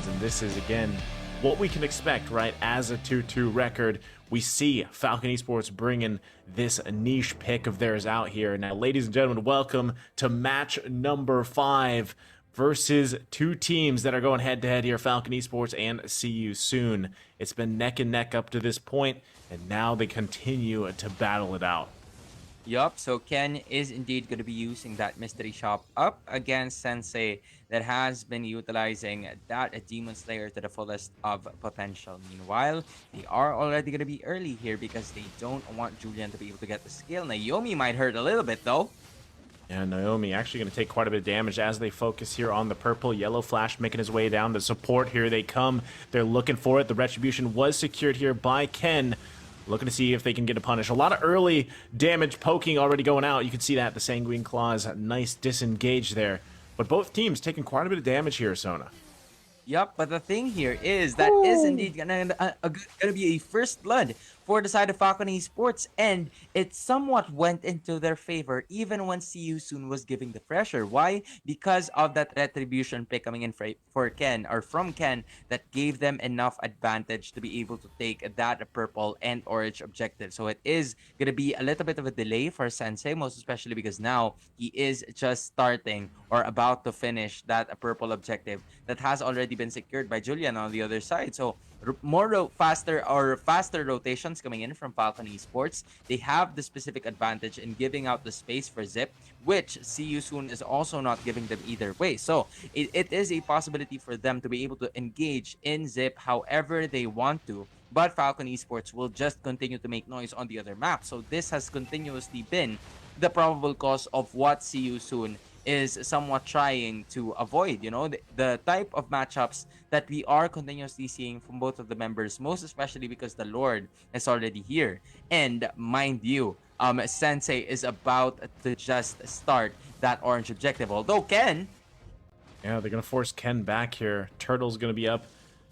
fans, and this is, again, what we can expect, right? As a 2-2 record, we see Falcon Esports bringing this niche pick of theirs out here. Now, ladies and gentlemen, welcome to match number 5 versus two teams that are going head-to-head here, Falcon Esports and See You Soon. It's been neck and neck up to this point, and now they continue to battle it out. Yup, so Ken is indeed going to be using that mystery shop up against Sensei that has been utilizing that Demon Slayer to the fullest of potential. Meanwhile, they are already going to be early here because they don't want Julian to be able to get the skill. Naomi might hurt a little bit though. Yeah, Naomi actually going to take quite a bit of damage as they focus here on the purple. Yellow Flash making his way down to support. Here they come. They're looking for it. The Retribution was secured here by Ken. Looking to see if they can get a punish. A lot of early damage poking already going out. You can see that. The Sanguine Claws, nice disengage there. But both teams taking quite a bit of damage here, Sona. Yup, but the thing here is that is indeed gonna be a first blood for the side of Falcon Esports, and it somewhat went into their favor even when See You Soon was giving the pressure. Why? Because of that retribution pick coming in for Ken, or from Ken, that gave them enough advantage to be able to take that purple and orange objective. So it is gonna be a little bit of a delay for Sensei, most especially because now he is just starting or about to finish that purple objective that has already been secured by Julian on the other side. So faster rotations coming in from Falcon Esports. They have the specific advantage in giving out the space for Zip, which See You Soon is also not giving them either way. So it is a possibility for them to be able to engage in Zip however they want to. But Falcon Esports will just continue to make noise on the other map. So this has continuously been the probable cause of what See You Soon is somewhat trying to avoid, the type of matchups that we are continuously seeing from both of the members, most especially because the Lord is already here. And mind you, Sensei is about to just start that orange objective. Although Ken... Yeah, they're going to force Ken back here. Turtle's going to be up.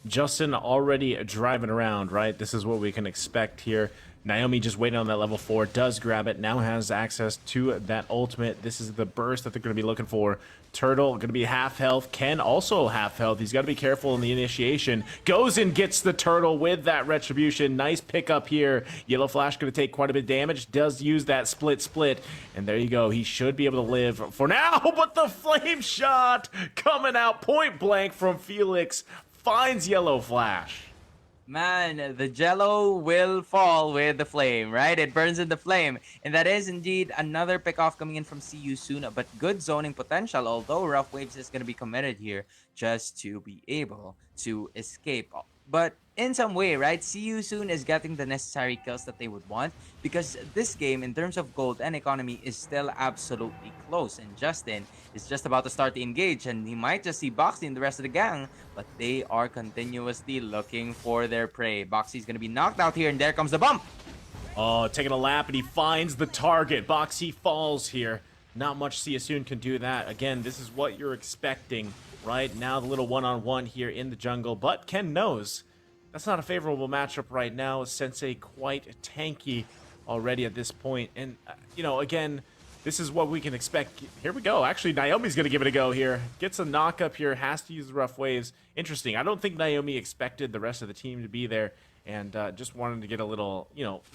Justin already driving around, right? This is what we can expect here. Naomi just waiting on that level 4, does grab it, now has access to that ultimate. This is the burst that they're going to be looking for. Turtle going to be half health. Ken also half health. He's got to be careful in the initiation. Goes and gets the turtle with that retribution. Nice pickup here. Yellow Flash going to take quite a bit of damage. Does use that split. And there you go. He should be able to live for now. But the flame shot coming out point blank from Felix finds Yellow Flash. Man, the jello will fall with the flame, right? It burns in the flame. And that is indeed another pick-off coming in from See You Soon. But good zoning potential, although Rough Waves is going to be committed here just to be able to escape. But in some way, right, See You Soon is getting the necessary kills that they would want, because this game, in terms of gold and economy, is still absolutely close. And Justin is just about to start to engage, and he might just see Boxy and the rest of the gang, but they are continuously looking for their prey. Boxy's going to be knocked out here, and there comes the bump. Oh, taking a lap, and he finds the target. Boxy falls here. Not much See You Soon can do that. Again, this is what you're expecting, right? Now the little one-on-one here in the jungle, but Ken knows that's not a favorable matchup right now. Sensei quite tanky already at this point. And, again, this is what we can expect. Here we go. Actually, Naomi's going to give it a go here. Gets a knock up here. Has to use the Rough Waves. Interesting. I don't think Naomi expected the rest of the team to be there. And just wanted to get a little,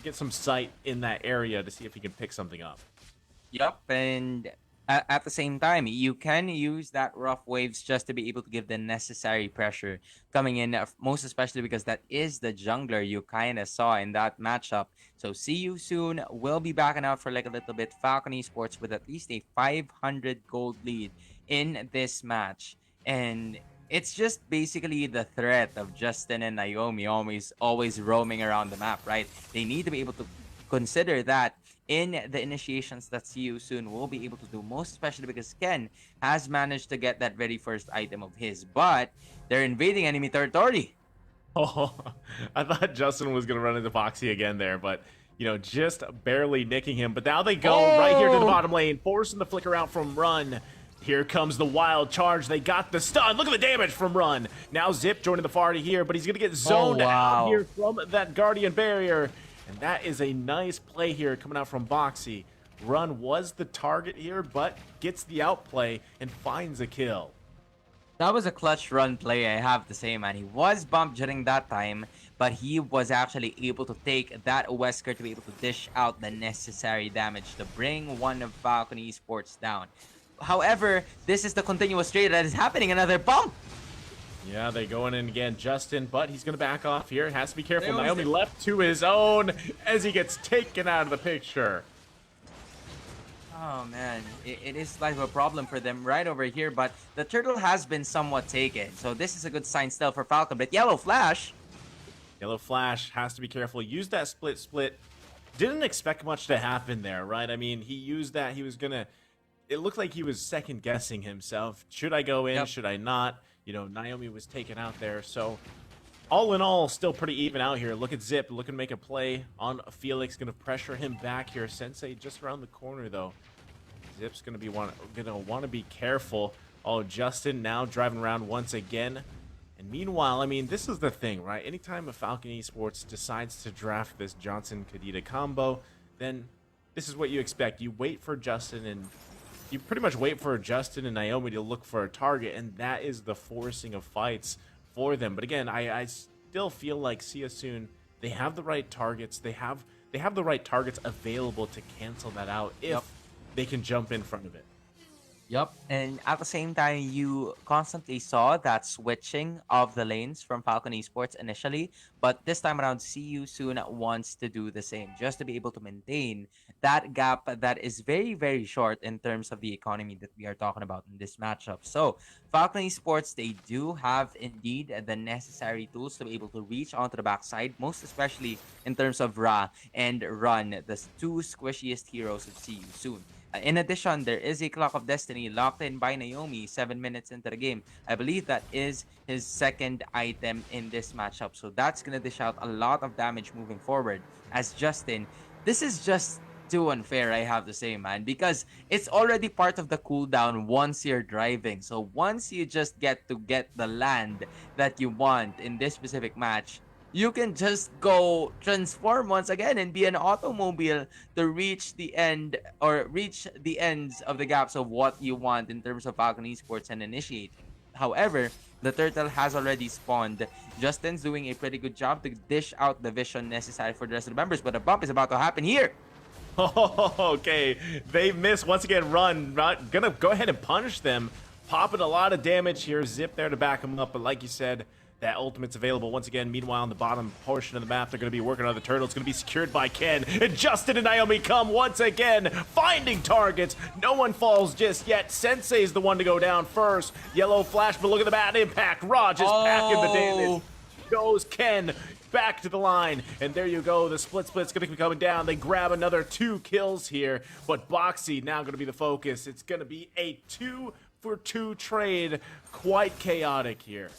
get some sight in that area to see if he can pick something up. Yup, and at the same time, you can use that Rough Waves just to be able to give the necessary pressure coming in, most especially because that is the jungler you kind of saw in that matchup. So See You Soon will be backing out for like a little bit. Falcon Esports with at least a 500 gold lead in this match. And it's just basically the threat of Justin and Naomi always roaming around the map, right? They need to be able to consider that in the initiations that See You Soon will be able to do, most especially because Ken has managed to get that very first item of his, but they're invading enemy territory. Oh, I thought Justin was going to run into Foxy again there, but, just barely nicking him. But now they go right here to the bottom lane, forcing the flicker out from Run. Here comes the wild charge. They got the stun. Look at the damage from Run. Now Zip joining the party here, but he's going to get zoned out here from that Guardian Barrier. And that is a nice play here coming out from Boxy. Run was the target here, but gets the outplay and finds a kill. That was a clutch run play, I have to say, man. He was bumped during that time, but he was actually able to take that Wesker to be able to dish out the necessary damage to bring one of Falcon Esports down. However, this is the continuous trade that is happening. Another bump! Yeah, they going in again, Justin, but he's going to back off here. Has to be careful. Naomi's Naomi there. left to his own as he gets taken out of the picture. Oh man, it is like a problem for them right over here, but the turtle has been somewhat taken. So this is a good sign still for Falcon, but Yellow Flash. Yellow Flash has to be careful. Use that split. Didn't expect much to happen there, right? I mean, he used that. He was going to... It looked like he was second guessing himself. Should I go in? Yep. Should I not? You know, Naomi was taken out there. So all in all, still pretty even out here. Look at Zip looking to make a play on Felix. Going to pressure him back here. Sensei just around the corner, though. Zip's going to want to be careful. Oh, Justin now driving around once again. And meanwhile, I mean, this is the thing, right? Anytime a Falcon Esports decides to draft this Johnson-Kadita combo, then this is what you expect. You wait for Justin and you pretty much wait for Justin and Naomi to look for a target, and that is the forcing of fights for them. But again, I still feel like See Ya Soon, they have the right targets. They have the right targets available to cancel that out if they can jump in front of it. Yup. And at the same time, you constantly saw that switching of the lanes from Falcon Esports initially, but this time around, See You Soon wants to do the same, just to be able to maintain that gap that is very, very short in terms of the economy that we are talking about in this matchup. So, Falcon Esports, they do have indeed the necessary tools to be able to reach onto the backside, most especially in terms of Ra and Run, the two squishiest heroes of See You Soon. In addition, there is a Clock of Destiny locked in by Naomi 7 minutes into the game. I believe that is his second item in this matchup. So that's going to dish out a lot of damage moving forward. As Justin, this is just too unfair, I have to say, man, because it's already part of the cooldown once you're driving. So once you just get to get the land that you want in this specific match, you can just go transform once again and be an automobile to reach the end or reach the ends of the gaps of what you want in terms of Falcon Esports and initiate. However, the turtle has already spawned. Justin's doing a pretty good job to dish out the vision necessary for the rest of the members, but a bump is about to happen here. Oh, okay. They miss once again. Run. Not gonna go ahead and punish them. Popping a lot of damage here. Zip there to back them up. But like you said, that ultimate's available once again. Meanwhile, on the bottom portion of the map, they're going to be working on the turtle. It's going to be secured by Ken. And Justin and Naomi come once again, finding targets. No one falls just yet. Sensei's the one to go down first. Yellow Flash, but look at the bad impact. Raj is packing the damage. Goes Ken back to the line, and there you go. The split's going to be coming down. They grab another 2 kills here, but Boxy now going to be the focus. It's going to be a 2-for-2 trade. Quite chaotic here.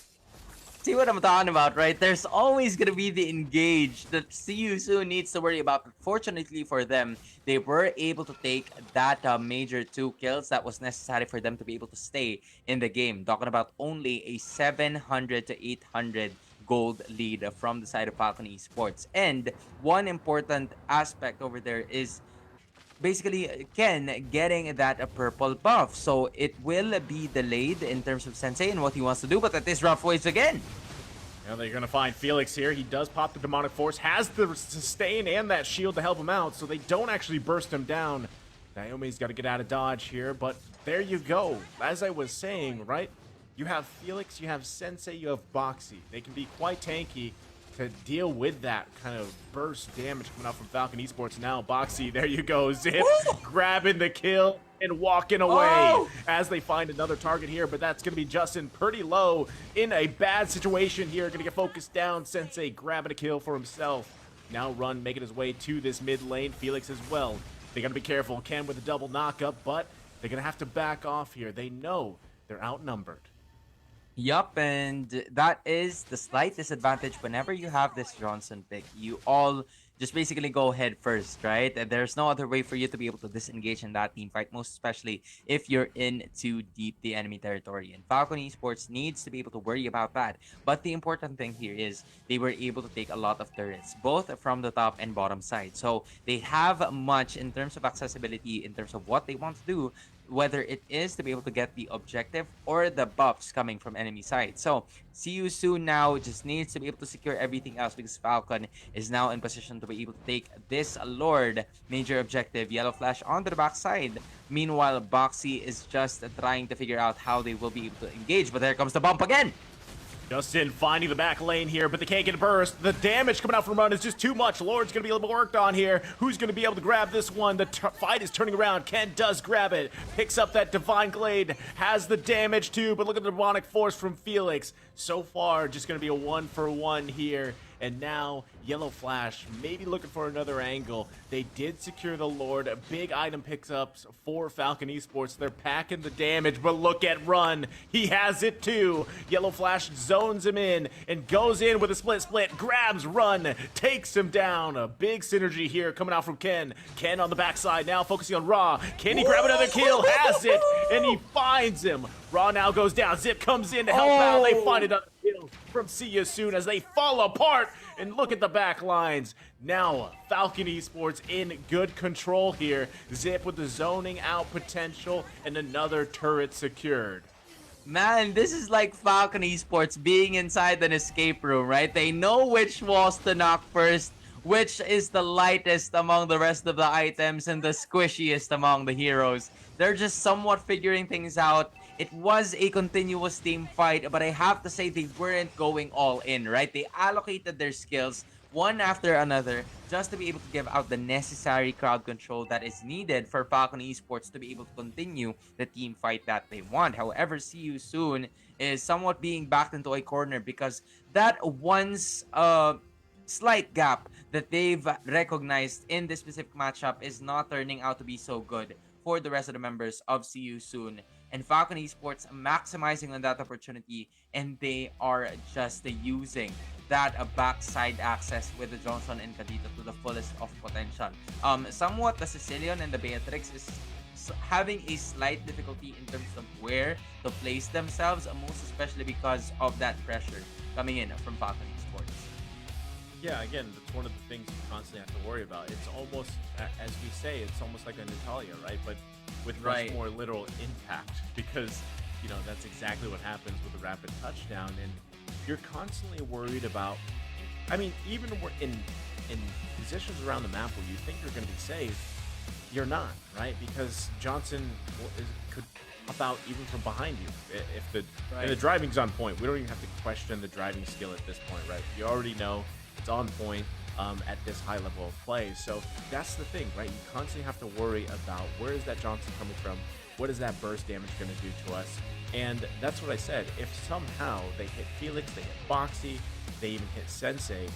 See what I'm talking about, right? There's always going to be the engage that See You Soon needs to worry about. But fortunately for them, they were able to take that major 2 kills that was necessary for them to be able to stay in the game. Talking about only a 700 to 800 gold lead from the side of Falcon Esports. And one important aspect over there is basically Ken getting that purple buff. So it will be delayed in terms of Sensei and what he wants to do, but at this rough waves again. Now they're going to find Felix here. He does pop the Demonic Force, has the sustain and that shield to help him out, so they don't actually burst him down. Naomi's got to get out of dodge here, but there you go. As I was saying, right? You have Felix, you have Sensei, you have Boxy. They can be quite tanky to deal with that kind of burst damage coming out from Falcon Esports. Now, Boxy, there you go. Zip grabbing the kill and walking away as they find another target here, but that's going to be Justin pretty low in a bad situation here. Going to get focused down. Sensei grabbing a kill for himself. Now Run making his way to this mid lane. Felix as well. They got to be careful. Ken with a double knockup, but they're going to have to back off here. They know they're outnumbered. Yup, and that is the slight disadvantage whenever you have this Johnson pick. You all just basically go head first, right? And there's no other way for you to be able to disengage in that team fight, most especially if you're in too deep the enemy territory. And Falcon Esports needs to be able to worry about that. But the important thing here is they were able to take a lot of turrets, both from the top and bottom side. So they have much in terms of accessibility, in terms of what they want to do, whether it is to be able to get the objective or the buffs coming from enemy side. So see you soon now just needs to be able to secure everything else because Falcon is now in position to be able to take this Lord major objective, Yellow Flash, onto the backside. Meanwhile, Boxy is just trying to figure out how they will be able to engage, but there comes the bump again. Justin finding the back lane here, but they can't get a burst. The damage coming out from Run is just too much. Lord's going to be a little bit worked on here. Who's going to be able to grab this one? The fight is turning around. Ken does grab it. Picks up that Divine Glade. Has the damage too, but look at the Demonic Force from Felix. So far, just going to be a 1-for-1 here. And now, Yellow Flash maybe looking for another angle. They did secure the Lord. A big item picks up for Falcon Esports. They're packing the damage, but look at Run. He has it too. Yellow Flash zones him in and goes in with a split, grabs Run, takes him down. A big synergy here coming out from Ken. Ken on the backside now focusing on Raw. Can he grab another kill? Has it, and he finds him. Raw now goes down. Zip comes in to help out. They find another kill from See You Soon as they fall apart. And look at the back lines. Now, Falcon Esports in good control here. Zip with the zoning out potential and another turret secured. Man, this is like Falcon Esports being inside an escape room, right? They know which walls to knock first, which is the lightest among the rest of the items and the squishiest among the heroes. They're just somewhat figuring things out. It was a continuous team fight, but I have to say they weren't going all in, right? They allocated their skills one after another just to be able to give out the necessary crowd control that is needed for Falcon Esports to be able to continue the team fight that they want. However, See You Soon is somewhat being backed into a corner because that once slight gap that they've recognized in this specific matchup is not turning out to be so good for the rest of the members of See You Soon. And Falcon Esports maximizing on that opportunity, and they are just using that backside access with the Johnson and Cadito to the fullest of potential. Somewhat the Sicilian and the Beatrix is having a slight difficulty in terms of where to place themselves, most especially because of that pressure coming in from Falcon Esports. Yeah, again, that's one of the things you constantly have to worry about. It's almost, as we say, it's almost like a Natalia, right? But with much more literal impact, because, you know, that's exactly what happens with a rapid touchdown. And you're constantly worried about, I mean, even in positions around the map where you think you're going to be safe, you're not, right? Because Johnson could pop out even from behind you. If the and the driving's on point, we don't even have to question the driving skill at this point, right? You already know it's on point at this high level of play. So that's the thing, right? You constantly have to worry about where is that Johnson coming from? What is that burst damage going to do to us? And that's what I said. If somehow they hit Felix, they hit Boxy, they even hit Sensei,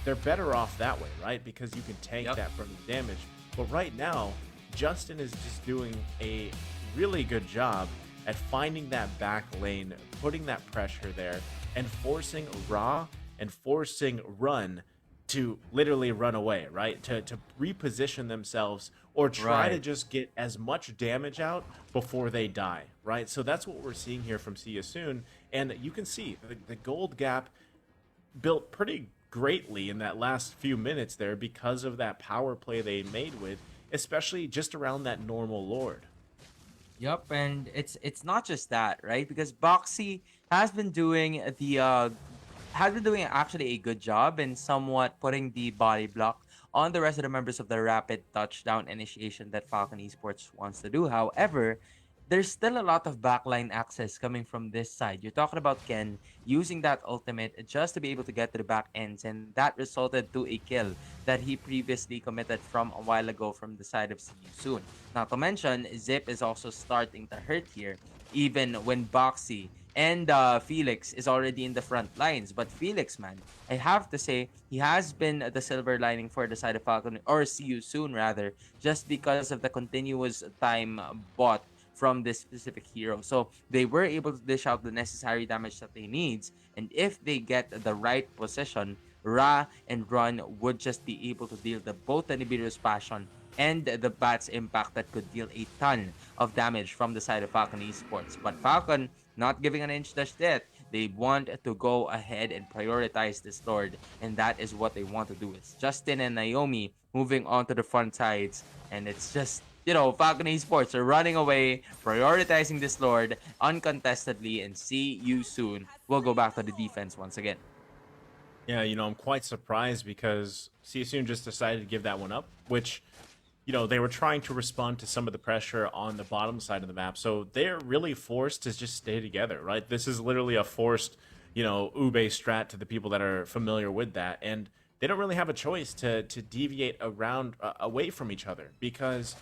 they're better off that way, right? Because you can tank that from the damage. But right now, Justin is just doing a really good job at finding that back lane, putting that pressure there, and forcing Ra and forcing Run to literally run away, right? To reposition themselves or try to just get as much damage out before they die, right? So that's what we're seeing here from See You Soon. And you can see the gold gap built pretty greatly in that last few minutes there because of that power play they made with, especially just around that normal Lord. Yep, and it's not just that, right? Because Boxy has been doing actually a good job in somewhat putting the body block on the rest of the members of the rapid touchdown initiation that Falcon Esports wants to do. However, there's still a lot of backline access coming from this side. You're talking about Ken using that ultimate just to be able to get to the back ends, and that resulted to a kill that he previously committed from a while ago from the side of See You Soon. Not to mention, Zip is also starting to hurt here, even when Boxy and Felix is already in the front lines. But Felix, man, I have to say, he has been the silver lining for the side of Falcon, or See You Soon rather, just because of the continuous time bought from this specific hero. So they were able to dish out the necessary damage that they need. And if they get the right position, Ra and Run would just be able to deal both the Nibiru's Passion and the Bat's Impact that could deal a ton of damage from the side of Falcon Esports. But Falcon, not giving an inch dash death, they want to go ahead and prioritize this Lord, and that is what they want to do. It's Justin and Naomi moving on to the front sides, and it's just Falcon Esports are running away, prioritizing this Lord uncontestedly, and see you soon. We'll go back to the defense once again. Yeah, I'm quite surprised because CSUN just decided to give that one up, which, they were trying to respond to some of the pressure on the bottom side of the map. So they're really forced to just stay together, right? This is literally a forced, Ube strat to the people that are familiar with that. And they don't really have a choice to deviate around away from each other because,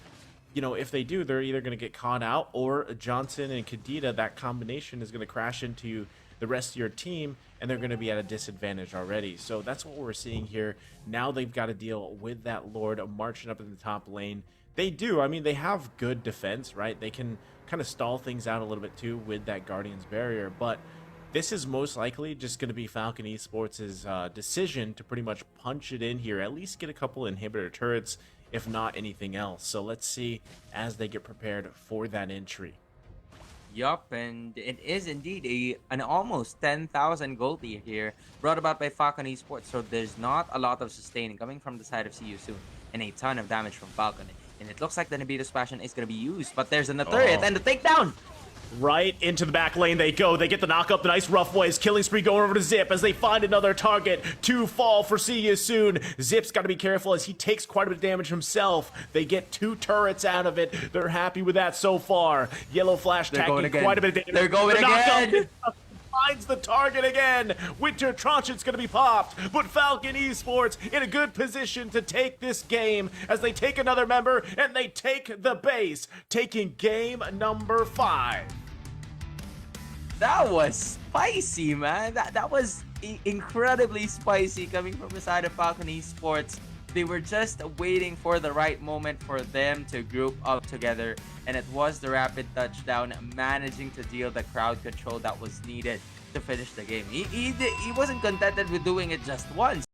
if they do, they're either going to get caught out or Johnson and Kadita, that combination is going to crash into the rest of your team and they're going to be at a disadvantage already. So that's what we're seeing here. Now they've got to deal with that Lord marching up in the top lane. They do. I mean, they have good defense, right? They can kind of stall things out a little bit too with that Guardian's barrier, but this is most likely just going to be Falcon Esports' decision to pretty much punch it in here, at least get a couple inhibitor turrets, if not anything else. So let's see as they get prepared for that entry. Yup, and it is indeed an almost 10,000 gold tier here, brought about by Falcon Esports, so there's not a lot of sustain coming from the side of CU soon, and a ton of damage from Falcon. And it looks like the Nabito's Passion is going to be used, but there's an turret and the takedown! Right into the back lane they go. They get the knock up, the nice rough ways. Killing spree going over to Zip as they find another target to fall for See You Soon. Zip's got to be careful as he takes quite a bit of damage himself. They get 2 turrets out of it. They're happy with that so far. Yellow Flash taking quite a bit of damage. They're going again! Finds the target again. Winter Tranchett's going to be popped, but Falcon Esports in a good position to take this game as they take another member and they take the base, taking game number 5. That was spicy, man. That was incredibly spicy coming from the side of Falcon Esports. They were just waiting for the right moment for them to group up together, and it was the rapid touchdown managing to deal the crowd control that was needed to finish the game. He wasn't contented with doing it just once.